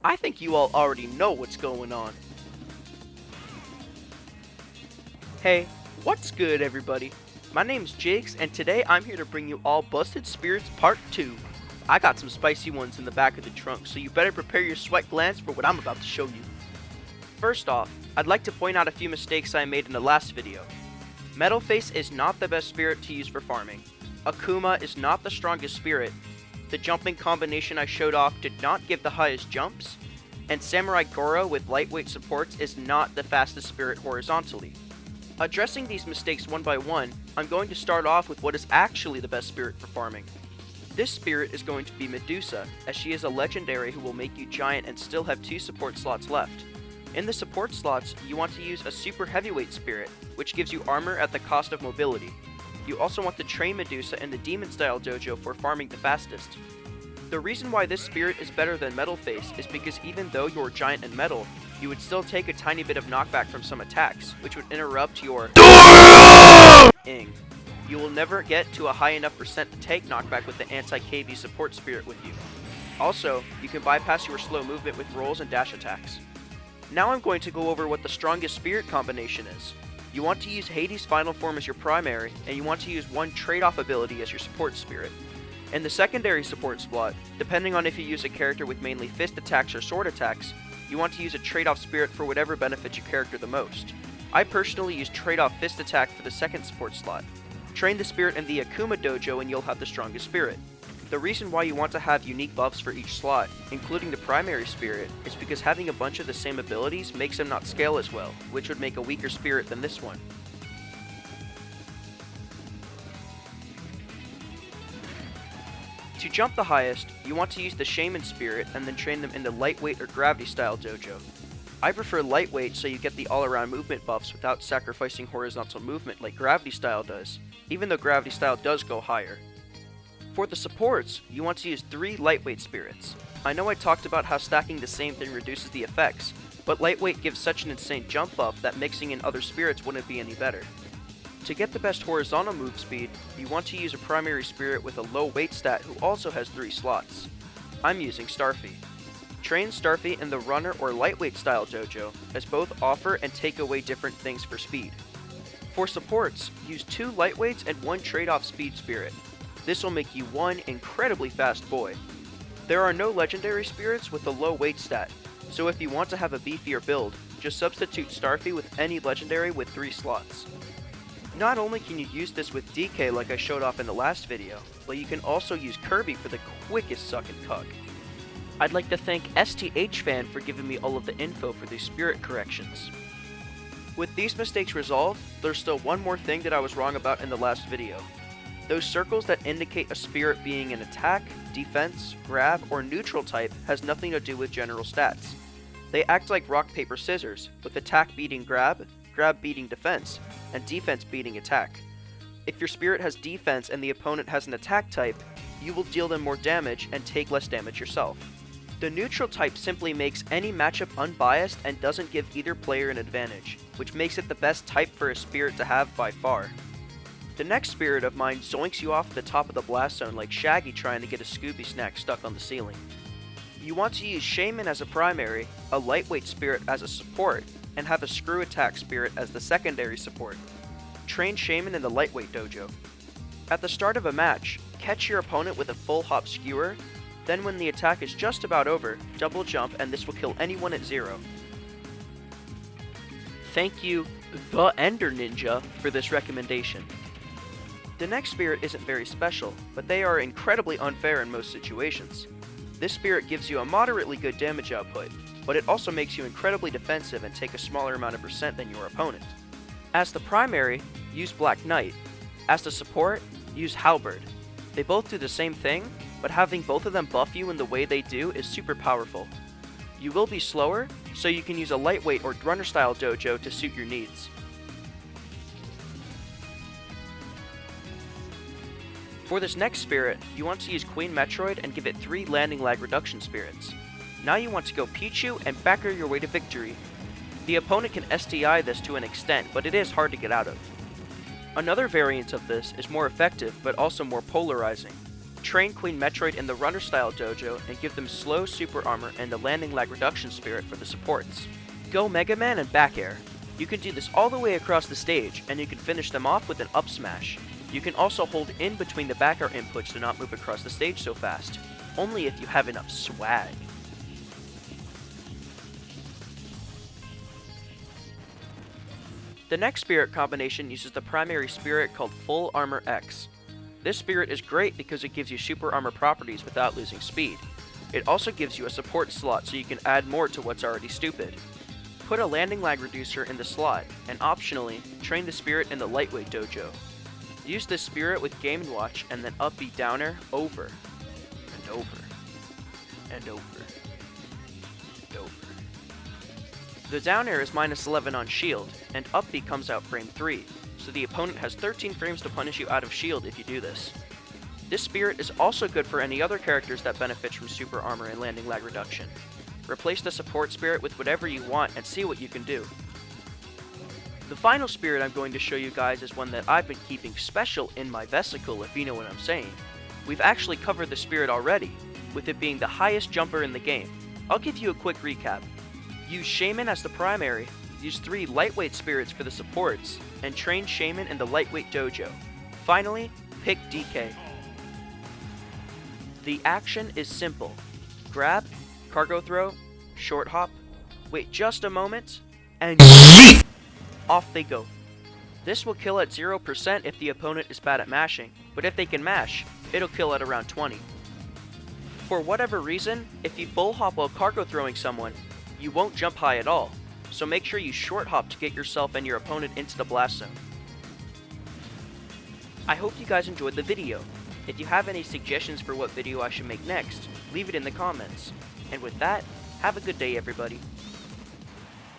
I think you all already know what's going on. Hey, what's good everybody? My name's Jakes and today I'm here to bring you all Busted Spirits Part 2. I got some spicy ones in the back of the trunk, so you better prepare your sweat glands for what I'm about to show you. First off, I'd like to point out a few mistakes I made in the last video. Metalface is not the best spirit to use for farming. Akuma is not the strongest spirit. The jumping combination I showed off did not give the highest jumps. And Samurai Goro with lightweight supports is not the fastest spirit horizontally. Addressing these mistakes one by one, I'm going to start off with what is actually the best spirit for farming. This spirit is going to be Medusa, as she is a legendary who will make you giant and still have 2 support slots left. In the support slots, you want to use a super heavyweight spirit, which gives you armor at the cost of mobility. You also want to train Medusa in the Demon Style Dojo for farming the fastest. The reason why this spirit is better than Metalface is because even though you're giant and metal, you would still take a tiny bit of knockback from some attacks, which would interrupt your ing. You will never get to a high enough percent to take knockback with the anti-KV support spirit with you. Also, you can bypass your slow movement with rolls and dash attacks. Now I'm going to go over what the strongest spirit combination is. You want to use Hades' final form as your primary, and you want to use one trade-off ability as your support spirit. In the secondary support slot, depending on if you use a character with mainly fist attacks or sword attacks, you want to use a trade-off spirit for whatever benefits your character the most. I personally use trade-off fist attack for the second support slot. Train the spirit in the Akuma dojo and you'll have the strongest spirit. The reason why you want to have unique buffs for each slot, including the primary spirit, is because having a bunch of the same abilities makes them not scale as well, which would make a weaker spirit than this one. To jump the highest, you want to use the Shaman spirit and then train them in the lightweight or gravity style dojo. I prefer lightweight so you get the all-around movement buffs without sacrificing horizontal movement like gravity style does, even though gravity style does go higher. For the supports, you want to use 3 lightweight spirits. I know I talked about how stacking the same thing reduces the effects, but lightweight gives such an insane jump buff that mixing in other spirits wouldn't be any better. To get the best horizontal move speed, you want to use a primary spirit with a low weight stat who also has 3 slots. I'm using Starfy. Train Starfy in the runner or lightweight style dojo, as both offer and take away different things for speed. For supports, use 2 lightweights and 1 trade-off speed spirit. This will make you one incredibly fast boy. There are no legendary spirits with a low weight stat, so if you want to have a beefier build, just substitute Starfy with any legendary with 3 slots. Not only can you use this with DK like I showed off in the last video, but you can also use Kirby for the quickest suck and cuck. I'd like to thank STHFan for giving me all of the info for these spirit corrections. With these mistakes resolved, there's still one more thing that I was wrong about in the last video. Those circles that indicate a spirit being an attack, defense, grab, or neutral type has nothing to do with general stats. They act like rock, paper, scissors, with attack beating grab, grab beating defense, and defense beating attack. If your spirit has defense and the opponent has an attack type, you will deal them more damage and take less damage yourself. The neutral type simply makes any matchup unbiased and doesn't give either player an advantage, which makes it the best type for a spirit to have by far. The next spirit of mine zoinks you off the top of the blast zone like Shaggy trying to get a Scooby snack stuck on the ceiling. You want to use Shaman as a primary, a lightweight spirit as a support, and have a screw attack spirit as the secondary support. Train Shaman in the lightweight dojo. At the start of a match, catch your opponent with a full hop skewer, then when the attack is just about over, double jump and this will kill anyone at 0. Thank you, The Ender Ninja, for this recommendation. The next spirit isn't very special, but they are incredibly unfair in most situations. This spirit gives you a moderately good damage output, but it also makes you incredibly defensive and take a smaller amount of percent than your opponent. As the primary, use Black Knight. As the support, use Halberd. They both do the same thing, but having both of them buff you in the way they do is super powerful. You will be slower, so you can use a lightweight or runner style dojo to suit your needs. For this next spirit, you want to use Queen Metroid and give it 3 landing lag reduction spirits. Now you want to go Pichu and backer your way to victory. The opponent can SDI this to an extent, but it is hard to get out of. Another variant of this is more effective, but also more polarizing. train Queen Metroid in the Runner Style Dojo and give them slow super armor and the landing lag reduction spirit for the supports. Go Mega Man and back air. You can do this all the way across the stage, and you can finish them off with an up smash. You can also hold in between the back air inputs to not move across the stage so fast, only if you have enough swag. The next spirit combination uses the primary spirit called Full Armor X. This spirit is great because it gives you super armor properties without losing speed. It also gives you a support slot so you can add more to what's already stupid. Put a landing lag reducer in the slot, and optionally, train the spirit in the Lightweight Dojo. Use this spirit with Game & Watch and then up B down air over, and over, and over, and over. The down air is -11 on shield, and up B comes out frame 3, so the opponent has 13 frames to punish you out of shield if you do this. This spirit is also good for any other characters that benefit from super armor and landing lag reduction. Replace the support spirit with whatever you want and see what you can do. The final spirit I'm going to show you guys is one that I've been keeping special in my vesicle, if you know what I'm saying. We've actually covered the spirit already, with it being the highest jumper in the game. I'll give you a quick recap. Use Shaman as the primary, use 3 lightweight spirits for the supports, and train Shaman in the Lightweight Dojo. Finally, pick DK. The action is simple. Grab, cargo throw, short hop, wait just a moment, and off they go. This will kill at 0% if the opponent is bad at mashing, but if they can mash, it'll kill at around 20. For whatever reason, if you full hop while cargo throwing someone, you won't jump high at all, so make sure you short hop to get yourself and your opponent into the blast zone. I hope you guys enjoyed the video. If you have any suggestions for what video I should make next, leave it in the comments. And with that, have a good day everybody.